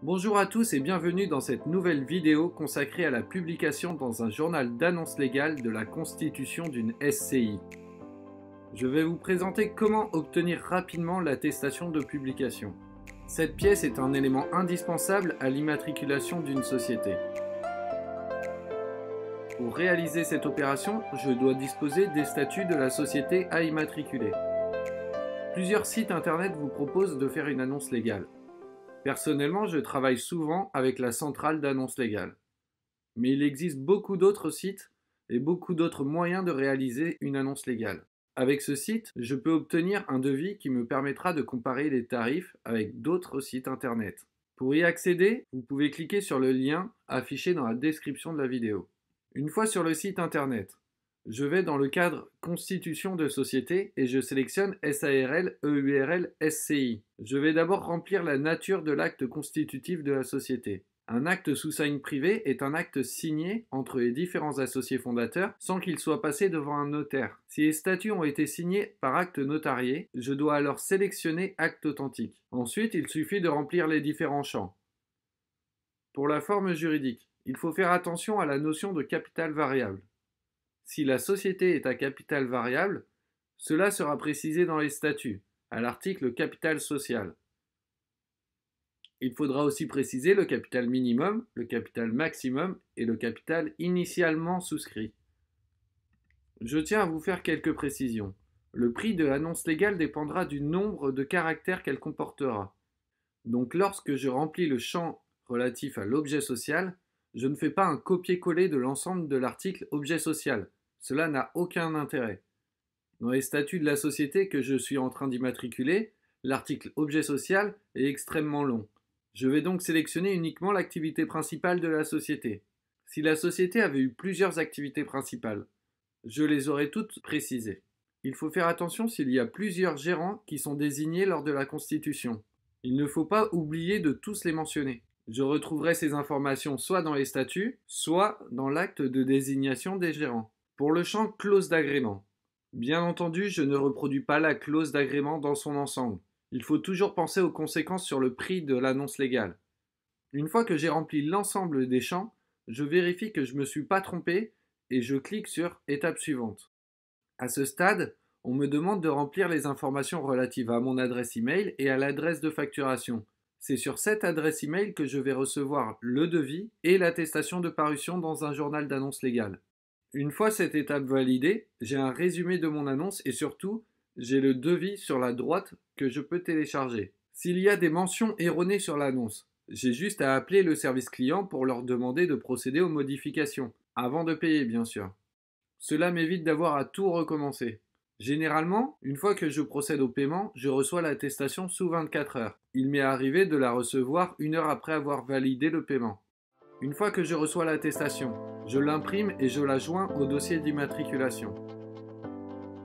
Bonjour à tous et bienvenue dans cette nouvelle vidéo consacrée à la publication dans un journal d'annonces légales de la constitution d'une SCI. Je vais vous présenter comment obtenir rapidement l'attestation de publication. Cette pièce est un élément indispensable à l'immatriculation d'une société. Pour réaliser cette opération, je dois disposer des statuts de la société à immatriculer. Plusieurs sites internet vous proposent de faire une annonce légale. Personnellement, je travaille souvent avec la centrale d'annonces légales. Mais il existe beaucoup d'autres sites et beaucoup d'autres moyens de réaliser une annonce légale. Avec ce site, je peux obtenir un devis qui me permettra de comparer les tarifs avec d'autres sites internet. Pour y accéder, vous pouvez cliquer sur le lien affiché dans la description de la vidéo. Une fois sur le site internet, je vais dans le cadre Constitution de société et je sélectionne SARL, EURL, SCI. Je vais d'abord remplir la nature de l'acte constitutif de la société. Un acte sous signe privé est un acte signé entre les différents associés fondateurs sans qu'il soit passé devant un notaire. Si les statuts ont été signés par acte notarié, je dois alors sélectionner acte authentique. Ensuite, il suffit de remplir les différents champs. Pour la forme juridique, il faut faire attention à la notion de capital variable. Si la société est à capital variable, cela sera précisé dans les statuts, à l'article capital social. Il faudra aussi préciser le capital minimum, le capital maximum et le capital initialement souscrit. Je tiens à vous faire quelques précisions. Le prix de l'annonce légale dépendra du nombre de caractères qu'elle comportera. Donc lorsque je remplis le champ relatif à l'objet social, je ne fais pas un copier-coller de l'ensemble de l'article objet social. Cela n'a aucun intérêt. Dans les statuts de la société que je suis en train d'immatriculer, l'article objet social est extrêmement long. Je vais donc sélectionner uniquement l'activité principale de la société. Si la société avait eu plusieurs activités principales, je les aurais toutes précisées. Il faut faire attention s'il y a plusieurs gérants qui sont désignés lors de la constitution. Il ne faut pas oublier de tous les mentionner. Je retrouverai ces informations soit dans les statuts, soit dans l'acte de désignation des gérants. Pour le champ clause d'agrément, bien entendu, je ne reproduis pas la clause d'agrément dans son ensemble. Il faut toujours penser aux conséquences sur le prix de l'annonce légale. Une fois que j'ai rempli l'ensemble des champs, je vérifie que je ne me suis pas trompé et je clique sur étape suivante. À ce stade, on me demande de remplir les informations relatives à mon adresse email et à l'adresse de facturation. C'est sur cette adresse email que je vais recevoir le devis et l'attestation de parution dans un journal d'annonce légale. Une fois cette étape validée, j'ai un résumé de mon annonce et surtout, j'ai le devis sur la droite que je peux télécharger. S'il y a des mentions erronées sur l'annonce, j'ai juste à appeler le service client pour leur demander de procéder aux modifications, avant de payer bien sûr. Cela m'évite d'avoir à tout recommencer. Généralement, une fois que je procède au paiement, je reçois l'attestation sous 24 heures. Il m'est arrivé de la recevoir 1 heure après avoir validé le paiement. Une fois que je reçois l'attestation, je l'imprime et je la joins au dossier d'immatriculation.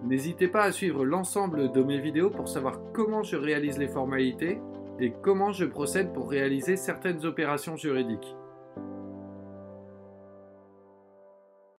N'hésitez pas à suivre l'ensemble de mes vidéos pour savoir comment je réalise les formalités et comment je procède pour réaliser certaines opérations juridiques.